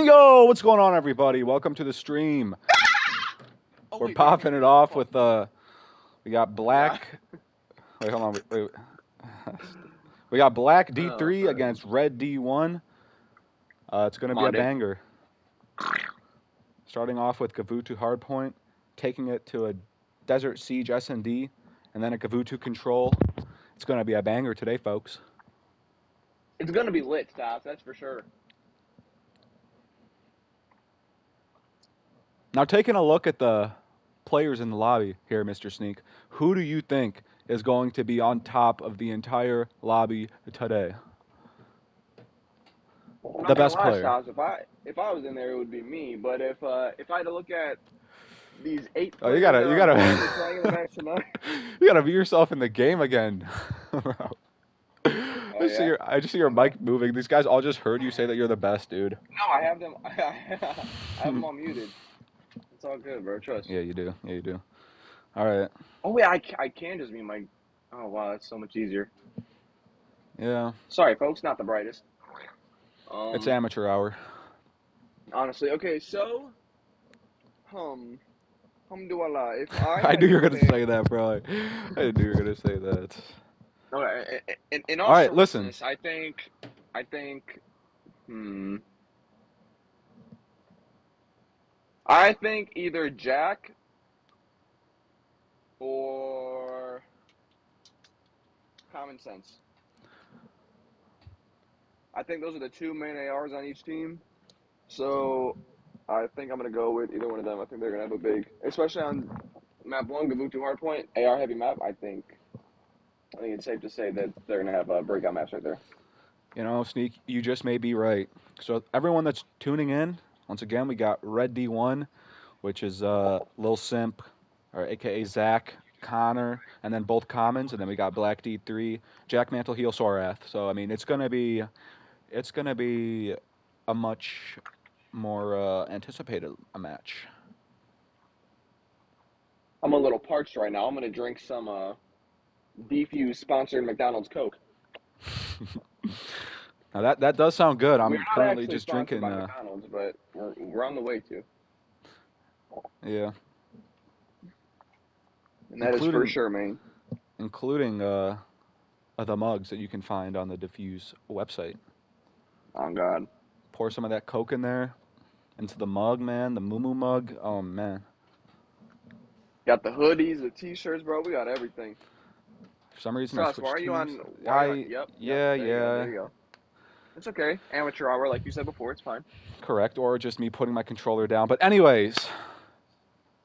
Yo, what's going on, everybody? Welcome to the stream. We're popping it off with we got black. Wait, hold on. Wait. We got black D3 against red D1. It's gonna be a banger. Starting off with Gavutu hardpoint, taking it to a Desert Siege S&D, and then a Gavutu control. It's gonna be a banger today, folks. It's gonna be lit, Stas. That's for sure. Now, taking a look at the players in the lobby here, Mr. Sneak, who do you think is going to be on top of the entire lobby today? The best player. Stas, if I was in there, it would be me. But if I had to look at these 8 players, you gotta playing the match tonight, you gotta be yourself in the game again. I just see your mic moving. These guys all just heard you say that you're the best, dude. No, I have them. I have them all muted. It's all good, bro. Trust. Yeah, you do. All right. Oh wait, I can just mute my. Oh wow, that's so much easier. Yeah. Sorry, folks. Not the brightest. It's amateur hour. Honestly, okay. So, Alhamdulillah. If I knew you were gonna say that, bro. I knew you were gonna say that. Okay. In all right, listen. I think. I think either Jack or Common Sense. I think those are the 2 main ARs on each team. So I think I'm going to go with either one of them. I think they're going to have a big, especially on map 1, Gavutu Hardpoint, AR heavy map. I think it's safe to say that they're going to have breakout maps right there. You know, Sneak, you just may be right. So everyone that's tuning in, once again, we got Red D1, which is Lil Simp, or AKA Zach, Connor, and then both commons, and then we got Black D3, Jack Mantle, Heel Sorath. So I mean, it's gonna be a much more anticipated match. I'm a little parched right now. I'm gonna drink some DEFUSED sponsored McDonald's Coke. Now that does sound good. I'm currently just drinking. By McDonald's, but we're on the way to. Yeah. And that is for sure, man. Including the mugs that you can find on the DEFUSED website. Oh, God. Pour some of that Coke in there, into the mug, man. The Moo Moo mug. Oh, man. Got the hoodies, the T-shirts, bro. We got everything. For some reason, Trust, I switched teams. Yep. Yeah. There you go. It's okay. Amateur hour, like you said before. It's fine. Correct. Or just me putting my controller down. But anyways,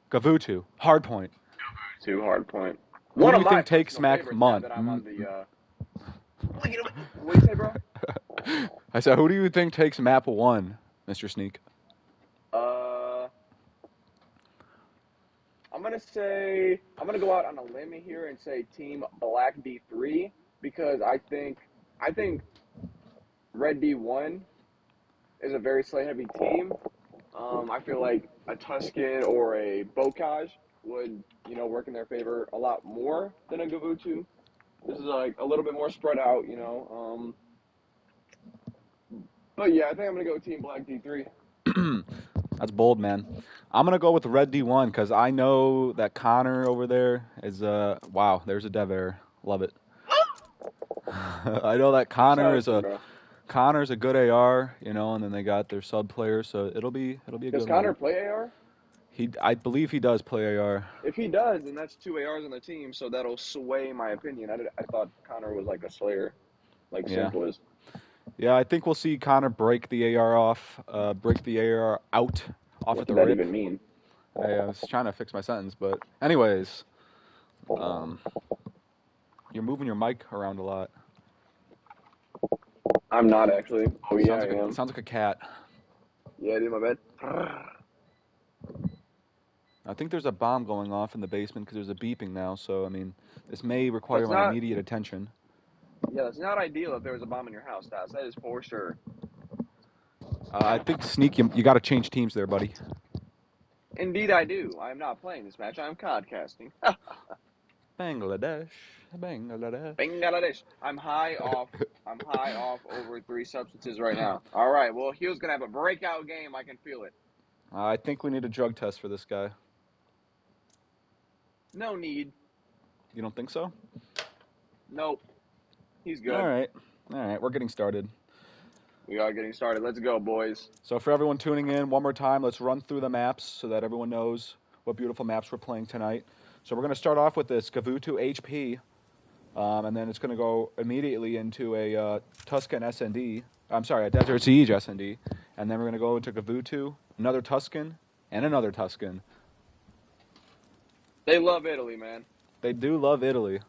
Gavutu, hardpoint. Gavutu, hardpoint. Who do you think takes Mac Mun? What do you say, bro? I said, who do you think takes map 1, Mr. Sneak? I'm gonna go out on a limb here and say Team Black D3 because I think Red D1 is a very slate heavy team. I feel like a Tuscan or a Bocage would, work in their favor a lot more than a Gavutu. This is like a little bit more spread out, But yeah, I think I'm gonna go Team Black D3. That's bold, man. I'm gonna go with Red D1 because I know that Connor over there is wow. There's a dev error. Love it. I know that Connor's a good AR, and then they got their sub players, so it'll be a good one. Does Connor play AR? I believe he does play AR. If he does, then that's 2 ARs on the team, so that'll sway my opinion. I thought Connor was like a slayer, like Simp was. Yeah, I think we'll see Connor break the AR off, break the AR out off at the rip. What does that even mean? I was trying to fix my sentence, but anyways, you're moving your mic around a lot. I'm not actually. Oh yeah, I am. Sounds like a cat. Yeah, dude, my bad. I think there's a bomb going off in the basement because there's a beeping now. So I mean, this may require my immediate attention. Yeah, that's not ideal if there was a bomb in your house, Stas. That is for sure. I think Sneak, you got to change teams there, buddy. Indeed, I do. I'm not playing this match. I'm podcasting. Bangladesh. Bangladesh. Bangladesh. I'm high off over 3 substances right now. All right. Well, Hugh's gonna have a breakout game. I can feel it. I think we need a drug test for this guy. No need. You don't think so? Nope. He's All good. right. We're getting started. We are getting started. Let's go, boys. So for everyone tuning in, one more time, let's run through the maps so that everyone knows what beautiful maps we're playing tonight. So we're going to start off with this Gavutu HP, and then it's going to go immediately into a Tuscan SND. I'm sorry, a Desert Siege SND. And then we're going to go into Gavutu, another Tuscan, and another Tuscan. They love Italy, man. They do love Italy.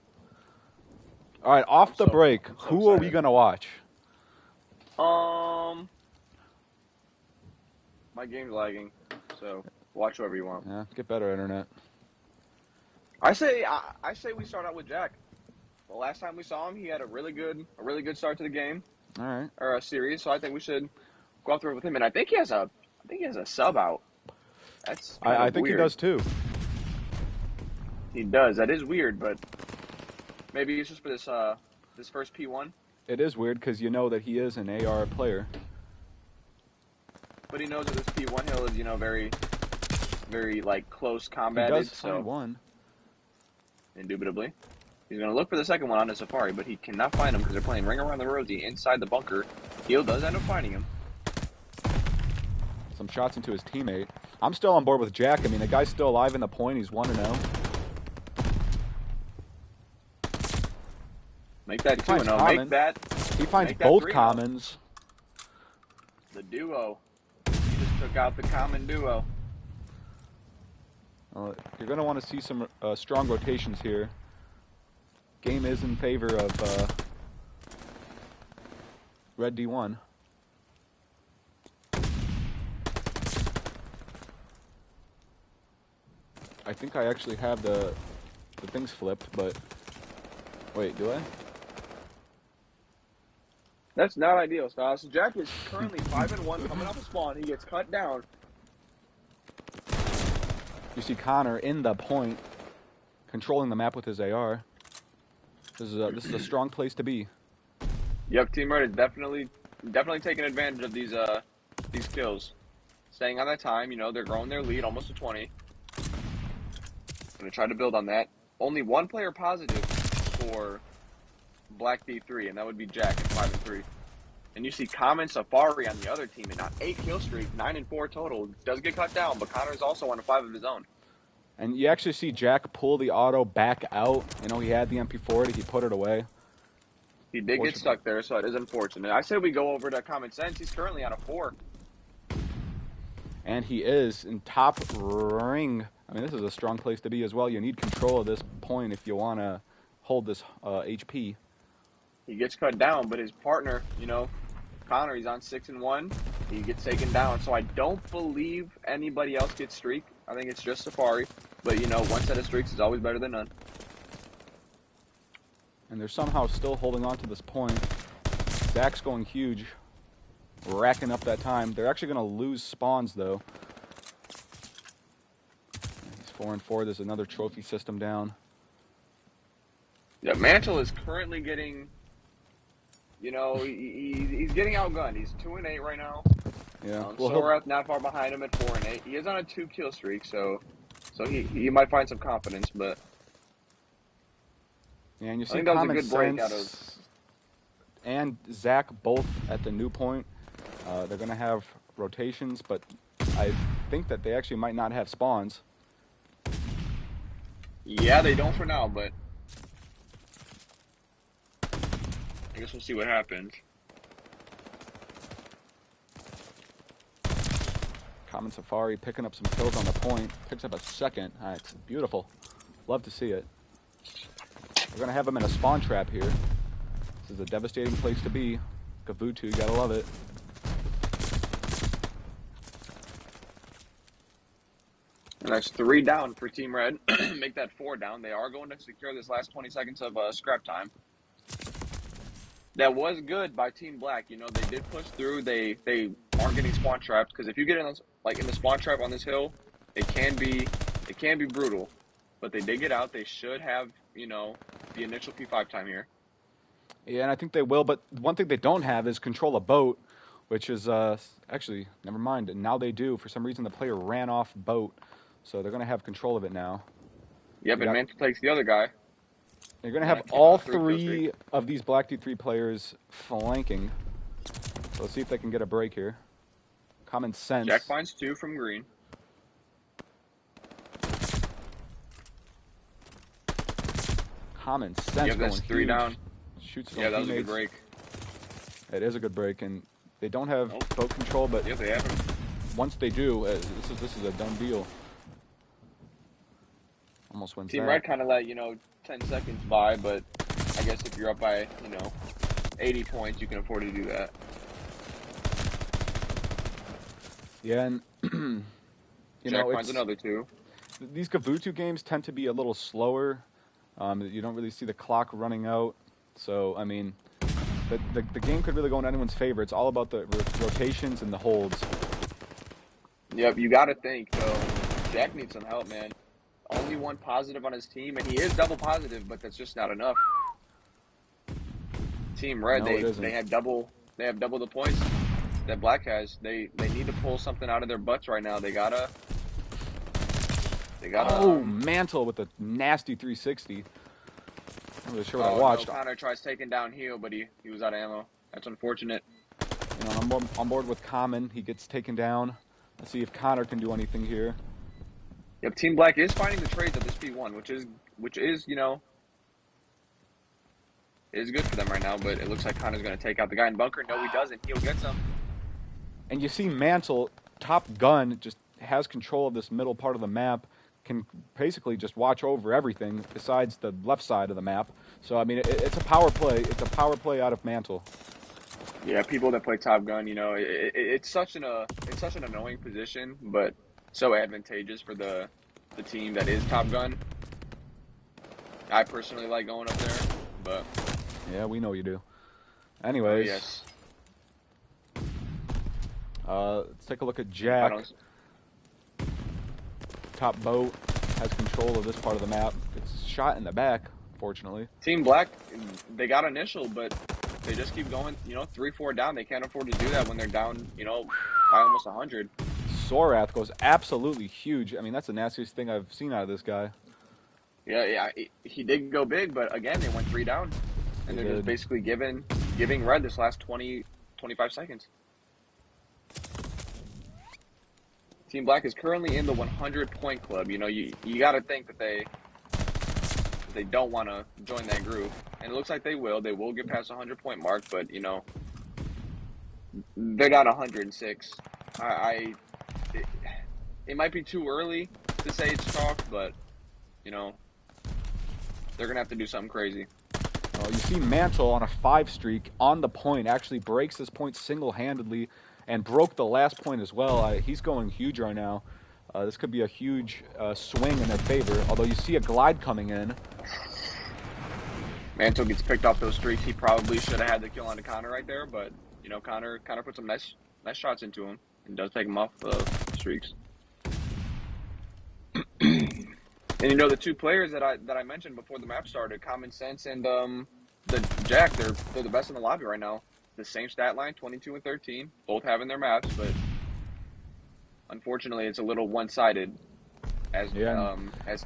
All right, off the break, who excited. are we going to watch? My game's lagging, so watch whoever you want. Yeah, get better internet. I say we start out with Jack. The last time we saw him, he had a really good start to the game. All right. Or a series, so I think we should go through it with him. And I think he has a sub out. That's I think weird. he does too. He does. That is weird, but maybe it's just for this first P1. It is weird because you know that he is an AR player. But he knows that this P1 hill is, very, very like close combated. He does find one. Indubitably. He's going to look for the second one on his Safari, but he cannot find him because they're playing Ring Around the Rosie inside the bunker. Heel does end up finding him. Some shots into his teammate. I'm still on board with Jack. I mean, the guy's still alive in the point. He's 1-0. Make that 2-0. Make that. He finds both commons. The duo. He just took out the common duo. You're going to want to see some strong rotations here. Game is in favor of Red D1. I think I actually have the things flipped, but wait, do I? That's not ideal, Styles. Jack is currently 5-1 coming off a spawn. He gets cut down. You see Connor in the point, controlling the map with his AR. This is a strong place to be. Yep, Team Red is definitely taking advantage of these kills. Staying on that time, they're growing their lead almost to 20. Gonna try to build on that. Only one player positive for Black D3, and that would be Jack at 5-3. And you see Common Safari on the other team, and not 8 kill streak, 9-4 total. Does get cut down, but Connor's also on a 5 of his own. And you actually see Jack pull the auto back out. He had the MP40, he put it away. He did get stuck there, so it is unfortunate. I say we go over to Common Sense. He's currently on a 4. And he is in top ring. I mean, this is a strong place to be as well. You need control of this point if you want to hold this HP. He gets cut down, but his partner, Connor, he's on 6-1. He gets taken down. So I don't believe anybody else gets streak. I think it's just Safari. But, one set of streaks is always better than none. And they're somehow still holding on to this point. Zach's going huge, racking up that time. They're actually going to lose spawns, though. He's 4-4. There's another trophy system down. Yeah, Mantle is currently getting... he's getting outgunned. He's 2-8 right now. Yeah. Sorath not far behind him at 4-8. He is on a 2 kill streak, so he might find some confidence, but yeah, and you see I think that was a Common good break out Sense of and Zach both at the new point. They're going to have rotations, but I think that they actually might not have spawns. Yeah, they don't for now, but I guess we'll see what happens. Common Safari picking up some kills on the point. Picks up a second. It's beautiful. Love to see it. We're going to have him in a spawn trap here. This is a devastating place to be. Gavutu, you gotta love it. And that's 3 down for Team Red. Make that 4 down. They are going to secure this last 20 seconds of scrap time. That was good by Team Black. They did push through. They aren't getting spawn trapped, because if you get in the spawn trap on this hill, it can be brutal. But they did get out. They should have the initial P5 time here. Yeah, and I think they will. But one thing they don't have is control a boat, which is actually never mind. And now they do. For some reason, the player ran off boat, so they're gonna have control of it now. Yep, We and got. Mantle takes the other guy. You're gonna And have a all 3-kill streak. 3 of these Black D3 players flanking. So let's see if they can get a break here. Common Jack sense. finds 2 from green. Common sense Yep, going that's 3 huge. down. Shoots his Yeah, own that was a good teammates. break. It is a good break, and they don't have Nope. boat control, but Yep, they have him. once they do, this is a done deal. Almost wins Team that. Red kind of let 10 seconds by, but I guess if you're up by 80 points, you can afford to do that. Yeah, and Jack finds another 2. these Gavutu games tend to be a little slower. You don't really see the clock running out, so I mean, the game could really go in anyone's favor. It's all about the rotations and the holds. Yep, you got to think though. Jack needs some help, man. Only 1 positive on his team, and he is double positive, but that's just not enough. Team Red, No, it isn't. they have double the points that Black has. They need to pull something out of their butts right now. They gotta. Oh, Mantle with a nasty 360. I'm not really sure what I watched. No, Connor tries taking down Heel, but he was out of ammo. That's unfortunate. I'm on board with Common. He gets taken down. Let's see if Connor can do anything here. Yep, Team Black is finding the trades at this P1, which is is good for them right now. But it looks like Connor's going to take out the guy in bunker. No, he doesn't. Heel gets him. And you see Mantle, top gun, just has control of this middle part of the map. Can basically just watch over everything besides the left side of the map. So I mean, it's a power play. It's a power play out of Mantle. Yeah, people that play Top Gun, it's such an annoying position, but so advantageous for the team that is Top Gun. I personally like going up there, but yeah, we know you do. Anyways, yes. Let's take a look at Jack. Top boat has control of this part of the map. It's shot in the back, fortunately. Team Black, they got initial, but they just keep going, 3-4 down. They can't afford to do that when they're down, by almost 100. Sorath goes absolutely huge. I mean, that's the nastiest thing I've seen out of this guy. Yeah, he did go big, but again, they went 3 down. And they're just basically giving Red this last 20, 25 seconds. Team Black is currently in the 100-point club. You got to think that they don't want to join that group. And it looks like they will. They will get past the 100-point mark, but, they're down 106. It might be too early to say it's chalk, but, they're going to have to do something crazy. You see Mantle on a 5 streak on the point, actually breaks this point single-handedly and broke the last point as well. He's going huge right now. This could be a huge swing in their favor, although you see a glide coming in. Mantle gets picked off those streaks. He probably should have had the kill on the Connor right there, but, Connor put some nice shots into him and does take him off the streaks. And the 2 players that I mentioned before the map started, Common Sense and the Jack, they're the best in the lobby right now. The same stat line, 22 and 13, both having their maps, but unfortunately, it's a little one-sided as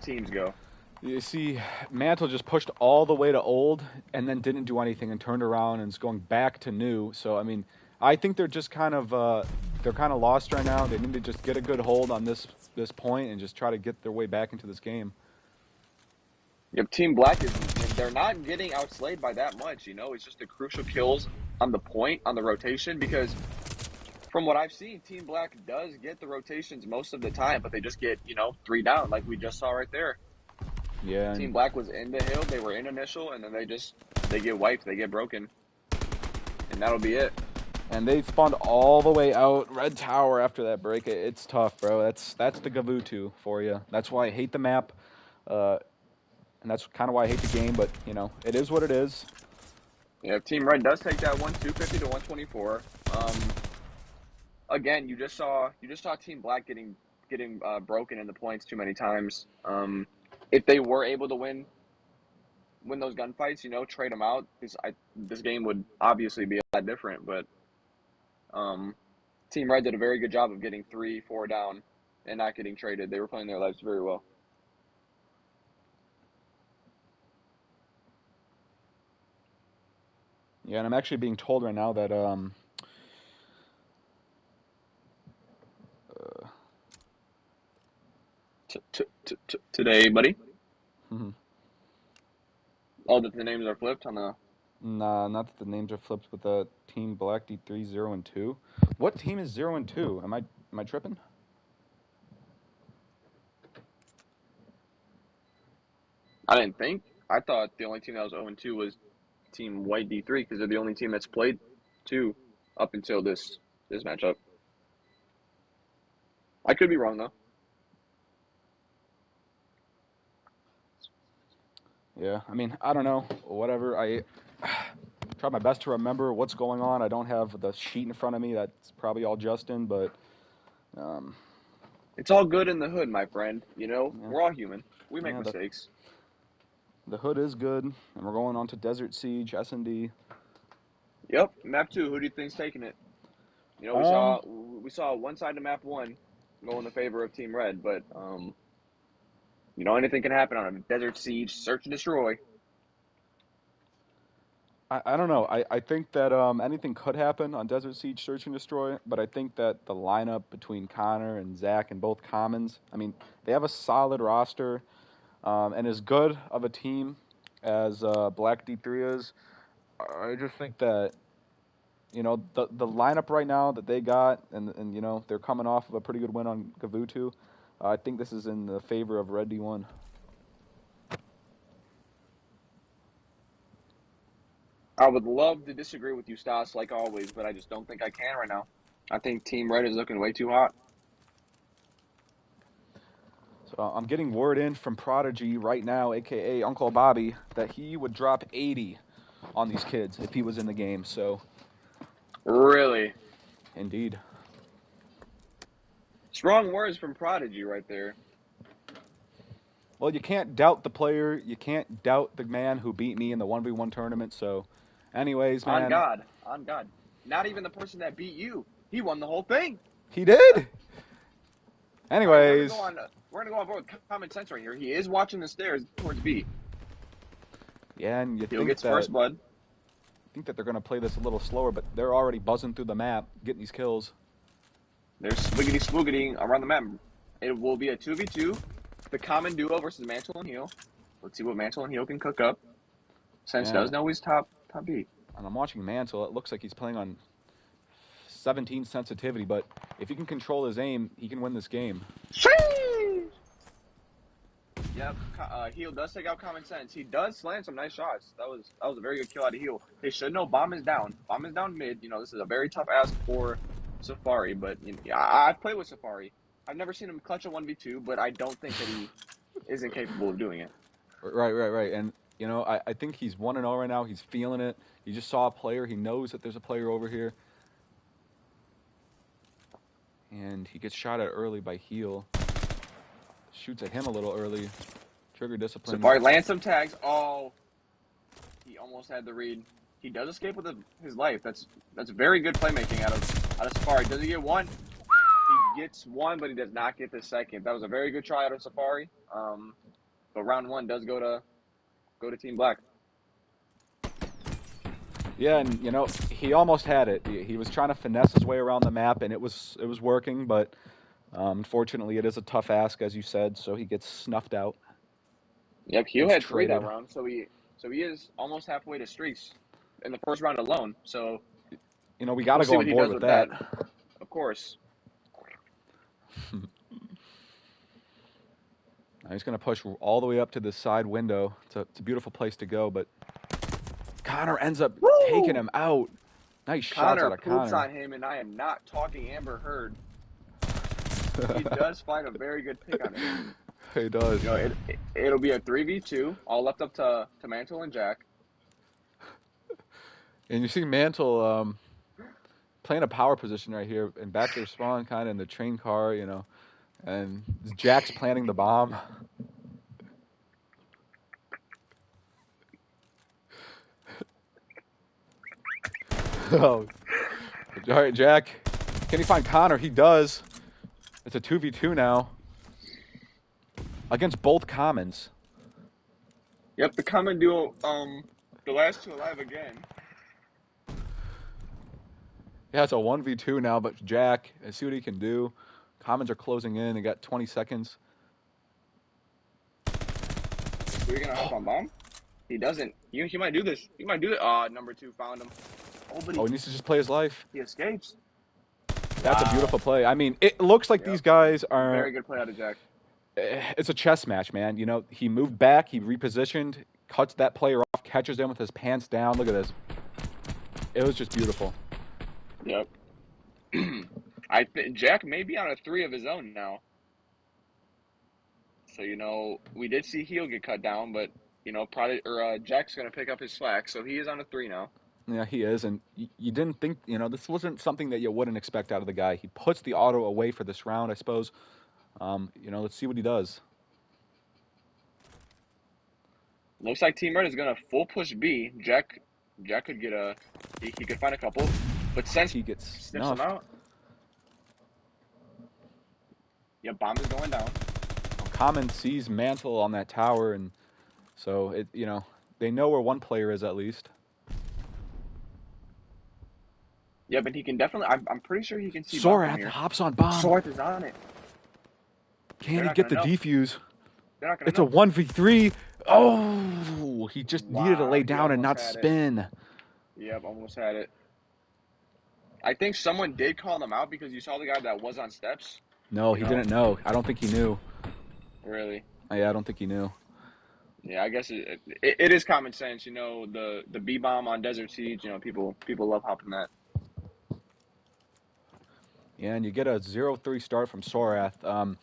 teams go. You see, Mantle just pushed all the way to old and then didn't do anything and turned around and is going back to new. So I mean, I think they're just kind of lost right now. They need to just get a good hold on this point and just try to get their way back into this game. Yep, Team Black they're not getting outslayed by that much. It's just the crucial kills on the point, on the rotation, because from what I've seen, Team Black does get the rotations most of the time, but they just get 3 down, like we just saw right there. Yeah. Team Black was in the hill, they were in initial, and then they get wiped, they get broken, and that'll be it. And they spawned all the way out Red Tower after that break. It's tough, bro. That's the Gavutu for you. That's why I hate the map, and that's kind of why I hate the game. But it is what it is. Yeah, Team Red does take that one, 250 to 124. Again, you just saw Team Black getting broken in the points too many times. If they were able to win win those gunfights, trade them out. This game would obviously be a lot different, but Team Red did a very good job of getting 3-4 down and not getting traded. They were playing their lives very well. Yeah, and I'm actually being told right now that Today, buddy. mhm. Oh, that the names are flipped on the. Nah, not that the names are flipped, but the team Black D3 0 and 2. What team is 0 and 2? Am I tripping? I didn't think. I thought the only team that was 0-2 was Team White D3 because they're the only team that's played 2 up until this matchup. I could be wrong though. Yeah, I mean, I don't know. Whatever. I try my best to remember what's going on. I don't have the sheet in front of me. That's probably all Justin, but um, It's all good in the hood, my friend. yeah, We're all human. We make yeah. mistakes. The hood is good, and we're going on to Desert Siege S&D. Yep, map 2. Who do you think's taking it? We Um, saw one side of map 1 go in the favor of Team Red, but anything can happen on a Desert Siege search and destroy. I don't know. I think that anything could happen on Desert Siege Search and Destroy, but I think that the lineup between Connor and Zach and both commons, I mean, they have a solid roster, and as good of a team as Black D3 is. I just think that the lineup right now that they got, and they're coming off of a pretty good win on Gavutu. I think this is in the favor of Red D1. I would love to disagree with you, Stas, like always, but I just don't think I can right now. I think Team Red is looking way too hot. So I'm getting word in from Prodigy right now, aka Uncle Bobby, that he would drop 80 on these kids if he was in the game. So, Really? indeed. Strong words from Prodigy right there. Well, you can't doubt the player. You can't doubt the man who beat me in the 1v1 tournament. So, anyways, On man, God. On God. Not even the person that beat you. He won the whole thing. he did. All right, Anyways, we're gonna go on board with common sense right here. He is watching the stairs towards B. yeah, and He'll get first blood. think that they're going to play this a little slower, but they're already buzzing through the map, getting these kills. There's swiggity swoogity around the map. It will be a 2v2. The common duo versus Mantle and Heal. Let's see what Mantle and Heal can cook up. Sense does know he's top B. And I'm watching Mantle. It looks like he's playing on 17 sensitivity, but if he can control his aim, he can win this game. Sheesh! Yep, Heal does take out common sense. He does slam some nice shots. That was a very good kill out of Heal. They should know bomb is down. Bomb is down mid. This is a very tough ask for Safari, but I've played with Safari. I've never seen him clutch a 1v2, but I don't think that he is incapable of doing it. Right. And, I think he's 1-0 right now. He's feeling it. He just saw a player. He knows that there's a player over here. And he gets shot at early by Heal. Shoots at him a little early. Trigger discipline. Safari lands some tags. Oh, he almost had the read. He does escape with his life. That's very good playmaking out of Safari. Does he get one? He gets one, but he does not get the second. That was a very good try out of Safari. But round 1 does go to Team Black. Yeah, and he almost had it. He was trying to finesse his way around the map, and it was working, but unfortunately, it is a tough ask, as you said. So he gets snuffed out. Yep, Hugh had 3 that round, so he is almost halfway to streaks in the first round alone. So we got to go on board with that. Of course. Now he's going to push all the way up to the side window. It's a beautiful place to go, but Connor ends up taking him out. Nice shots out of Connor. Connor poops on him, and I am not talking Amber Heard. He does find a very good pick on him. He does. It'll be a 3v2, all left up to Mantle and Jack. And you see Mantle playing a power position right here, and back their spawn kind of in the train car, and Jack's planting the bomb. Oh, all right, Jack. Can he find Connor? He does. It's a 2v2 now against both commons. Yep, the common duo. The last two alive again. Yeah, it's a 1v2 now, but Jack, let's see what he can do. Commons are closing in. They got 20 seconds. So you're gonna hop on bomb? He doesn't. He might do this. He might do it. Number two found him. Oh, but Oh, he needs to just play his life. he escapes. That's a Wow. beautiful play. I mean, it looks like these Yep. guys are. Very good play out of Jack. It's a chess match, man. You know, he moved back, he repositioned, cuts that player off, catches him with his pants down. Look at this. It was just beautiful. Yep. I think Jack may be on a 3 of his own now. So we did see Heel get cut down, but probably Jack's gonna pick up his slack. So he is on a 3 now. Yeah, he is, and you didn't think, this wasn't something that you wouldn't expect out of the guy. He puts the auto away for this round, I suppose. Let's see what he does. Looks like Team Red is gonna full push B. Jack could get he could find a couple, but since He gets sniffs him snuffed. out. Yep, bomb is going down. Common sees Mantle on that tower, and so they know where one player is at least. Yeah, but he can definitely. I'm pretty sure he can see bomb from Sorath here. hops on bomb. Sorath is on it. Can They're he not get the gonna know. defuse? They're not gonna It's know. a 1v3. Oh, he just needed to Wow, lay he down and not almost had it. spin. Yep, almost had it. I think someone did call him out because you saw the guy that was on steps. No, he didn't know. I don't think he knew. Really? Yeah, I don't think he knew. Yeah, I guess it is common sense. The B bomb on Desert Siege. People love hopping that. Yeah, and you get a 0-3 start from Sorath.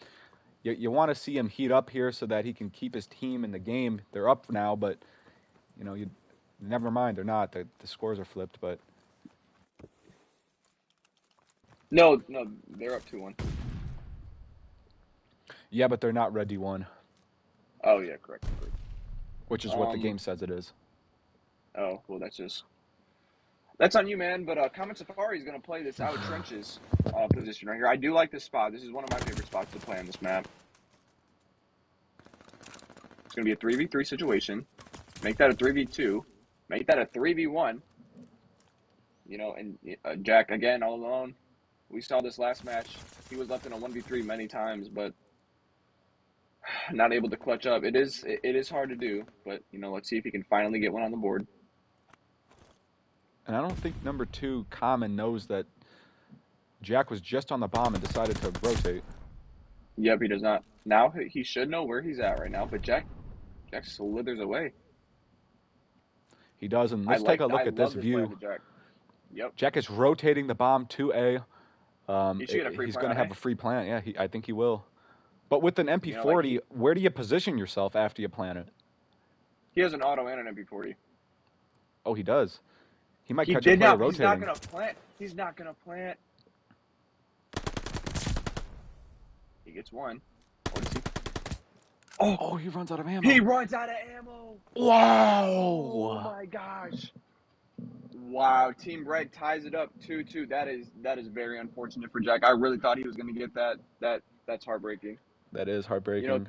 You want to see him heat up here so that he can keep his team in the game. They're up now, but you never mind. They're not. The scores are flipped, but No, they're up 2-1. yeah, but they're not Red D1, Oh yeah, correct. which is what the game says it is. Oh well, that's on you, man. But Comet Safari is gonna play this out trenches position right here. I do like this spot. This is one of my favorite spots to play on this map. It's gonna be a 3v3 situation. Make that a 3v2. Make that a 3v1. And Jack again all alone. We saw this last match. He was left in a 1v3 many times, but not able to clutch up. It is hard to do, but let's see if he can finally get one on the board. And I don't think number 2, Common, knows that Jack was just on the bomb and decided to rotate. Yep, he does not. Now he should know where he's at right now, but Jack slithers away. He does, and let's take a look at this view. Jack. Yep. Jack is rotating the bomb to A. He should get a free he's plant going to on have A. a free plant. Yeah, I think he will. But with an MP40, where do you position yourself after you plant it? He has an auto and an MP40. Oh, he does. He might catch a player rotating. He's not going to plant. He's not going to plant. He gets one. What is he? Oh, he runs out of ammo. He runs out of ammo. Wow. Oh, my gosh. Wow, Team Red ties it up 2-2. That is very unfortunate for Jack. I really thought he was going to get that. That's heartbreaking. That is heartbreaking.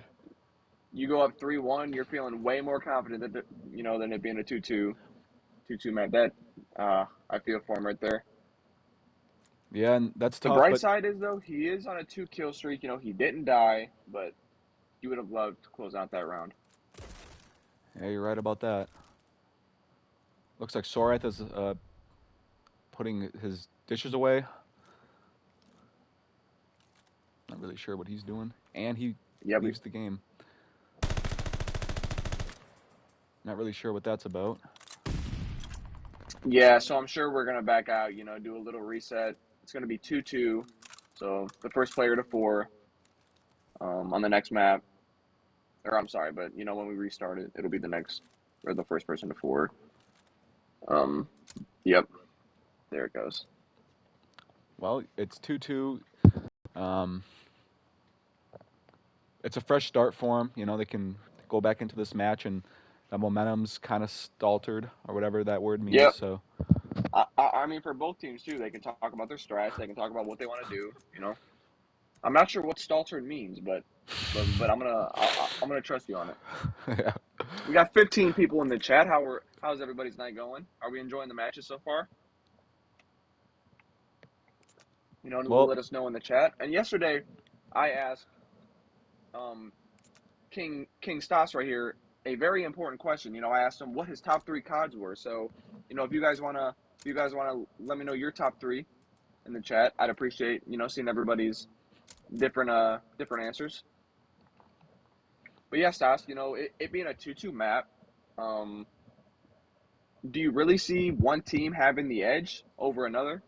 You go up 3-1, you're feeling way more confident than it being a 2-2 match. That I feel for him right there. Yeah, and that's tough. The bright side is though, he is on a 2-kill streak. He didn't die, but you would have loved to close out that round. Yeah, you're right about that. Looks like Sorath is putting his dishes away. Not really sure what he's doing. And he leaves the game. Not really sure what that's about. Yeah, so I'm sure we're going to back out, do a little reset. It's going to be 2-2. So the first player to 4 on the next map. Or I'm sorry, but when we restart it, it'll be the first person to 4. Yep. There it goes. Well, it's 2-2. It's a fresh start for them. They can go back into this match, and the momentum's kind of stalled, or whatever that word means. Yep. So I mean, for both teams too, they can talk about their strats. They can talk about what they want to do. I'm not sure what Staltern means, but I'm gonna trust you on it. Yeah. We got 15 people in the chat. How's everybody's night going? Are we enjoying the matches so far? Well, Let us know in the chat. And yesterday, I asked um, King Stas right here a very important question. I asked him what his top 3 CODs were. So, if you guys wanna let me know your top 3 in the chat, I'd appreciate seeing everybody's different answers. But yeah, Stas, it being a 2-2 map, um, do you really see one team having the edge over another?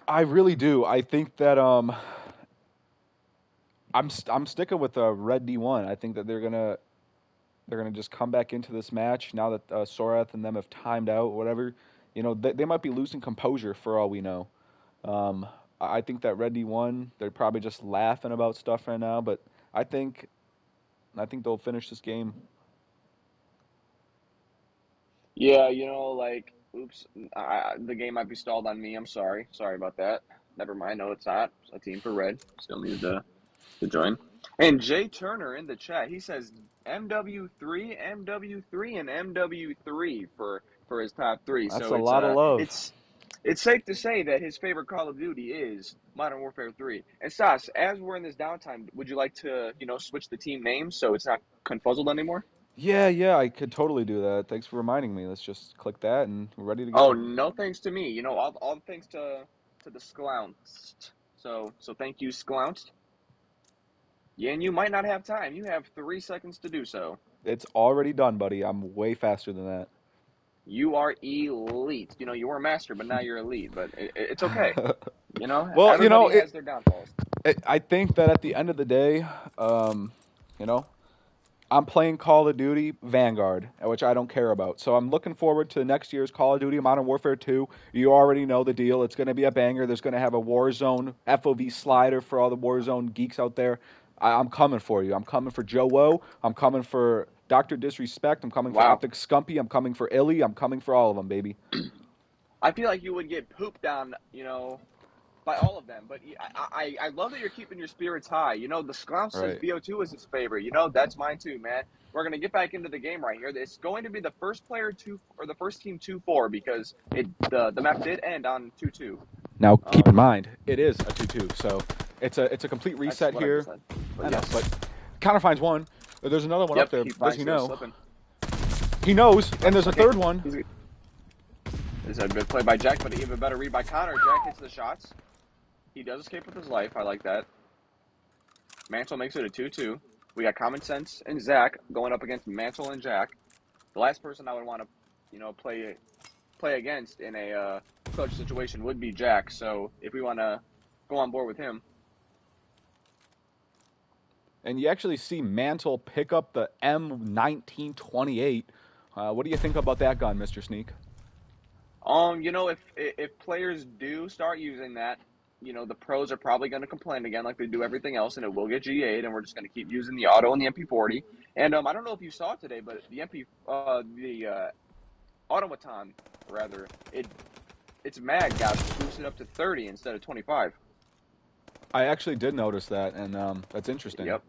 I really do. I think that I'm sticking with Red D1. I think that they're gonna just come back into this match now that Sorath and them have timed out. Whatever, they might be losing composure for all we know. Um, I think that Red D1, they're probably just laughing about stuff right now, but I think I think they'll finish this game. Yeah, oops, the game might be stalled on me. I'm sorry. Sorry about that. Never mind. No, it's not. It's a team for red. Still needed to join. And Jay Turner in the chat, he says MW3, MW3, and MW3 for his top 3. That's So a lot of love. it's safe to say that his favorite Call of Duty is Modern Warfare 3. And Stas, as we're in this downtime, would you like to, switch the team name so it's not confuzzled anymore? Yeah, yeah, I could totally do that. Thanks for reminding me. Let's just click that and we're ready to Oh, go. no thanks to me. All thanks to the Sklounced. So thank you, Sklounced. Yeah, and you might not have time. You have 3 seconds to do so. It's already done, buddy. I'm way faster than that. You are elite. You were a master, but now you're elite. But it's okay. Well, Everybody has their downfalls. I think that at the end of the day, um, you know, I'm playing Call of Duty Vanguard, which I don't care about. So I'm looking forward to next year's Call of Duty Modern Warfare 2. You already know the deal. It's going to be a banger. There's going to have a Warzone FOV slider for all the Warzone geeks out there. I'm coming for you. I'm coming for Joe Woe. I'm coming for Dr. Disrespect. I'm coming for Wow. Optic Scumpy. I'm coming for Illy. I'm coming for all of them, baby. I feel like you would get pooped on, by all of them. But I love that you're keeping your spirits high. The Sklounce says Right. BO2 is his favorite. That's mine too, man. We're gonna get back into the game right here. It's going to be the first player 2 or the first team 2-4 because the map did end on 2-2. Now, keep in mind, it is a 2-2, so it's a complete That's reset what I just here. said. But I know, yes. but counter finds one. There's another one up Yep, there. he Does finds he through know? slipping. He knows, and there's a Okay. third one. This is a good play by Jack, but even better read by Connor. Jack hits the shots. He does escape with his life. I like that. Mantle makes it a 2-2. We got Common Sense and Zach going up against Mantle and Jack. The last person I would want to, play against in a clutch situation would be Jack. So if we want to go on board with him. And you actually see Mantle pick up the M1928. What do you think about that gun, Mr. Sneak? If players do start using that, the pros are probably going to complain again like they do everything else, and it will get GA'd, and we're just going to keep using the auto and the MP40. And I don't know if you saw it today, but the automaton rather, its mag got boosted up to 30 instead of 25. I actually did notice that, and that's interesting. Yep.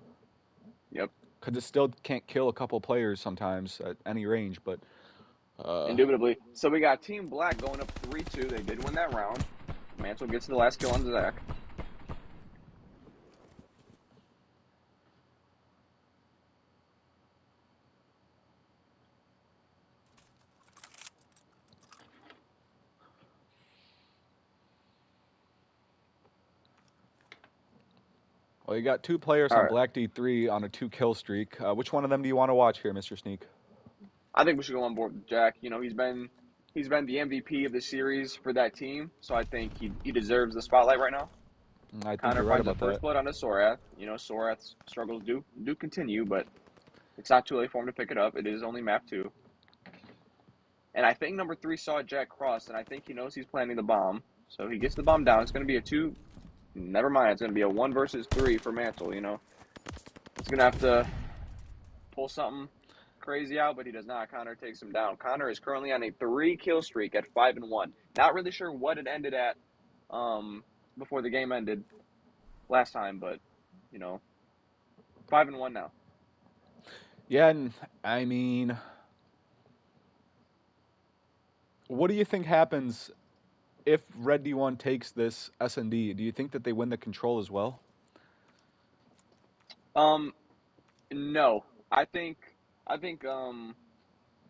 Because it still can't kill a couple players sometimes at any range, but Indubitably. So we got Team Black going up 3-2. They did win that round. Mantle gets the last kill on Zach. well, you got 2 players All on right. Black D3 on a 2-kill streak. Which one of them do you want to watch here, Mr. Sneak? I think we should go on board with Jack. He's been the MVP of the series for that team, so I think he deserves the spotlight right now. I think Connor you're right finds the about first that. blood on a Sorath. Sorath's struggles do continue, but it's not too late for him to pick it up. It is only map 2. And I think number 3 saw Jack cross, and I think he knows he's planting the bomb. So he gets the bomb down. It's going to be a 2. Never mind. It's going to be a 1 versus 3 for Mantle, It's going to have to pull something crazy out, but he does not. Connor takes him down. Connor is currently on a 3-kill streak at 5-1. Not really sure what it ended at before the game ended last time, but, 5-1 now. Yeah, and I mean, what do you think happens if Red D1 takes this S&D? Do you think that they win the control as well? No. I think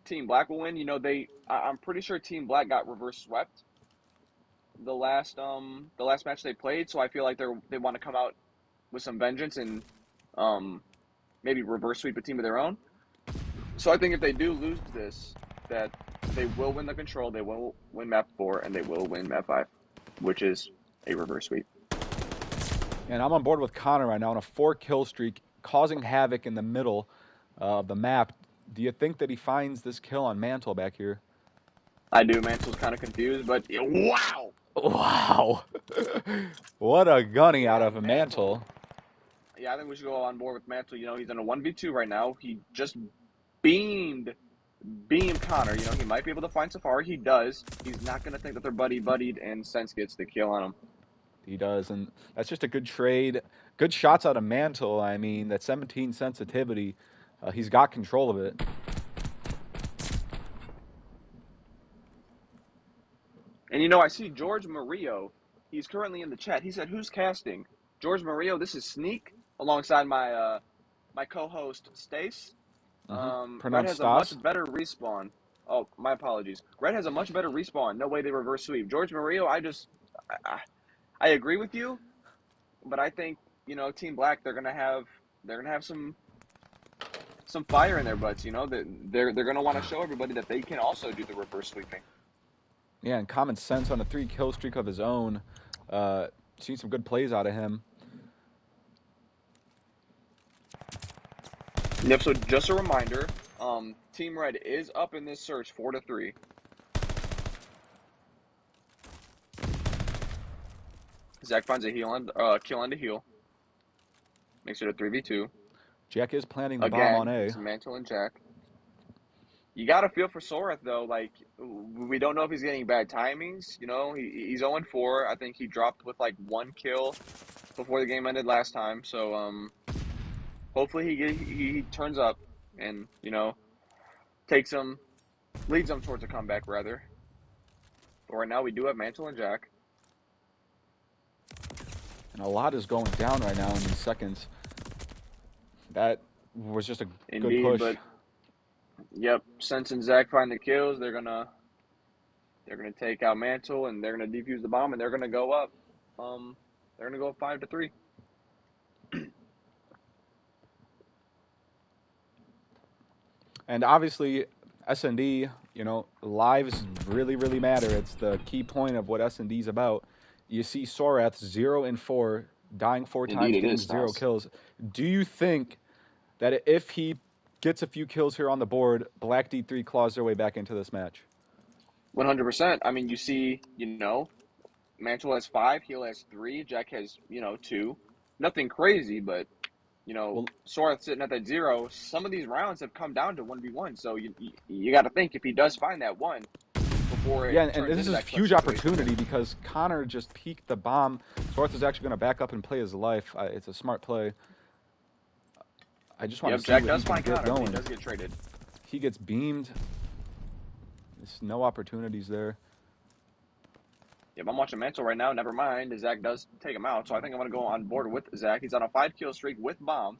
Team Black will win. I'm pretty sure Team Black got reverse swept the last match they played, so I feel like they want to come out with some vengeance and maybe reverse sweep a team of their own. So I think if they do lose this, that they will win the control, they will win map 4, and they will win map 5, which is a reverse sweep. And I'm on board with Connor right now on a 4-kill streak, causing havoc in the middle of the map. Do you think that he finds this kill on Mantle back here? I do. Mantle's kind of confused, but wow! Wow. What a gunning out Yeah, of a Mantle. Yeah, I think we should go on board with Mantle. He's in a 1v2 right now. He just beamed Connor. He might be able to find Safari. He does. He's not going to think that they're buddied, and Sense gets the kill on him. He does, and that's just a good trade. Good shots out of Mantle. I mean, that 17 sensitivity, he's got control of it. And I see George Murillo. He's currently in the chat. He said, "Who's casting?" George Murillo. This is Sneak alongside my co-host Stace. Red Pronounced has a much Stas. better respawn. Oh, my apologies. Red has a much better respawn. No way they reverse sweep. George Murillo. I agree with you, but I think Team Black they're gonna have some fire in their butts. They're gonna want to show everybody that they can also do the reverse sweeping. Yeah, and Common Sense on a 3-kill streak of his own. Seen some good plays out of him. Yep. So just a reminder, Team Red is up in this search 4-3. Zach finds a kill on the heal. Makes it a 3v2. Jack is planting the bomb on A. It's Mantle and Jack. You got to feel for Sorath, though. Like, we don't know if he's getting bad timings. He's 0-4. I think he dropped with, 1 kill before the game ended last time. So, hopefully he turns up and, leads them towards a comeback, rather. But right now, we do have Mantle and Jack. And a lot is going down right now in these seconds. That was just a good push. But yep, Sense and Zach find the kills. They're gonna take out Mantle and they're gonna defuse the bomb and they're gonna go up. They're gonna go up 5-3. And obviously, S&D, lives really, really matter. It's the key point of what S&D is about. You see Sorath 0-4, dying 4 times, getting 0 kills. Do you think that if he gets a few kills here on the board, Black D3 claws their way back into this match? 100%. I mean, you see, Mantle has 5, Heal has 3, Jack has, 2. Nothing crazy, but Sorath sitting at that 0. Some of these rounds have come down to 1v1, so you got to think if he does find that one before it and this is a huge opportunity because Connor just peeked the bomb. Sorath is actually going to back up and play his life. It's a smart play. I just want to see Jack what does he can find get Connor, going. he does get traded. He gets beamed. There's no opportunities there. Yep, I'm watching Mantle right now. Never mind. Zach does take him out, so I think I'm going to go on board with Zach. He's on a 5-kill streak with bomb.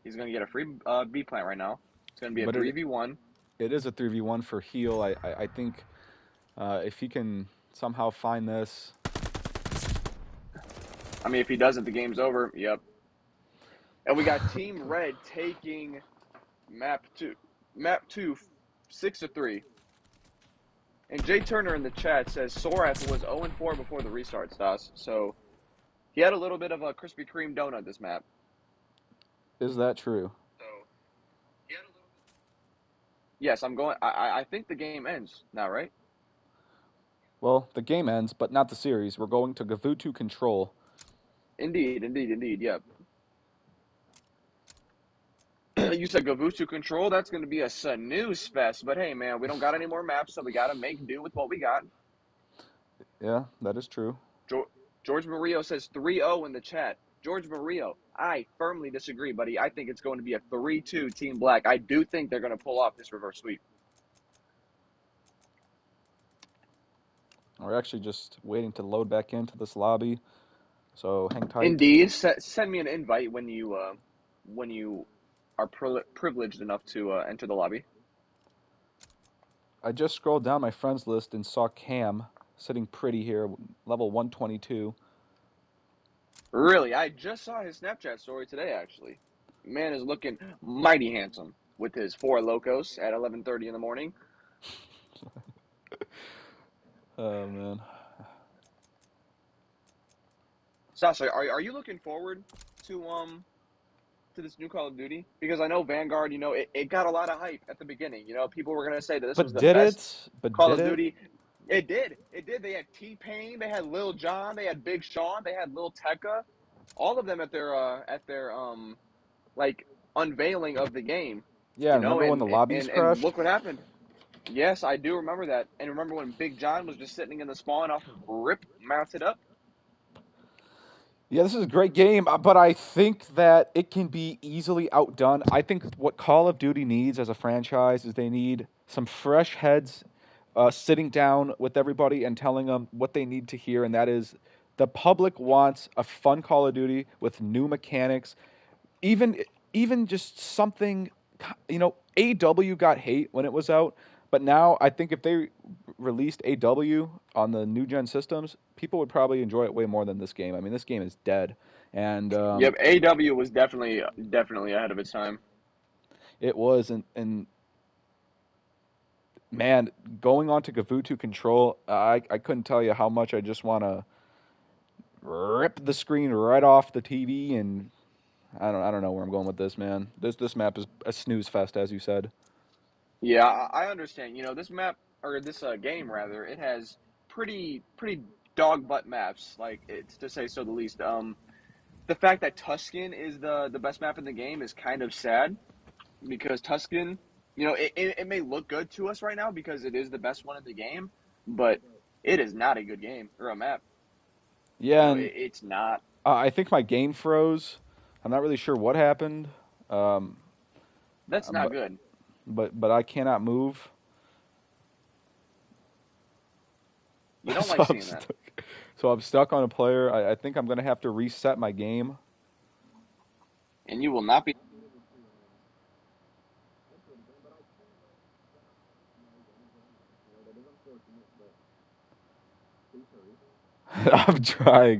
He's going to get a free B plant right now. It's going to be a 3v1. It is a 3v1 for heal. I think if he can somehow find this. I mean, if he doesn't, the game's over. Yep. And we got Team Red taking map 2. Map 2, 6-3. And Jay Turner in the chat says Sorath was 0-4 before the restart, Stas. So he had a little bit of a Krispy Kreme donut this map. Is that true? So he had a little bit. Yes, I'm going. I think the game ends now, right? Well, the game ends, but not the series. We're going to Gavutu control. Indeed. Yep. You said Gavutu Control. That's going to be a snooze fest. But hey, man, we don't got any more maps, so we got to make do with what we got. Yeah, that is true. George Murillo says 3-0 in the chat. George Murillo, I firmly disagree, buddy. I think it's going to be a 3-2 Team Black. I do think they're going to pull off this reverse sweep. We're actually just waiting to load back into this lobby, so hang tight. Indeed, send me an invite when you are privileged enough to enter the lobby. I just scrolled down my friends list and saw Cam sitting pretty here, level 122. Really, I just saw his Snapchat story today. Actually, man is looking mighty handsome with his 4 locos at 11:30 in the morning. Oh man. Sasha, are you looking forward to this new Call of Duty? Because I know Vanguard, it got a lot of hype at the beginning. People were gonna say that this was But the did best it? But Call did of it? Duty. It did. It did. They had T-Pain, they had Lil Jon, they had Big Sean, they had Lil Tecca, all of them at their like unveiling of the game. Yeah, remember when And the lobbies and crashed? look what happened. Yes, I do remember that. And remember when Big John was just sitting in the spawn off of Rip mounted up? Yeah, this is a great game, but I think that it can be easily outdone. I think what Call of Duty needs as a franchise is they need some fresh heads sitting down with everybody and telling them what they need to hear, and that is the public wants a fun Call of Duty with new mechanics, even even just something. AW got hate when it was out, but now I think if they released AW on the new gen systems, people would probably enjoy it way more than this game. I mean, this game is dead, and Yep, AW was definitely ahead of its time. it was, and man, going on to Gavutu Control, I couldn't tell you how much I just want to rip the screen right off the TV, and I don't know where I'm going with this, man. This map is a snooze fest, as you said. Yeah, I understand. This map or this game rather, it has pretty dog butt maps, like it's to say so the least. The fact that Tuscan is the best map in the game is kind of sad because Tuscan, it may look good to us right now because it is the best one in the game, but it is not a good game or a map. Yeah, and It's not. I think my game froze. I'm not really sure what happened, um, That's not but good. but I cannot move. You don't so like I'm seeing that. stuck. So I'm stuck on a player. I think I'm gonna have to reset my game. And you will not be. I'm trying.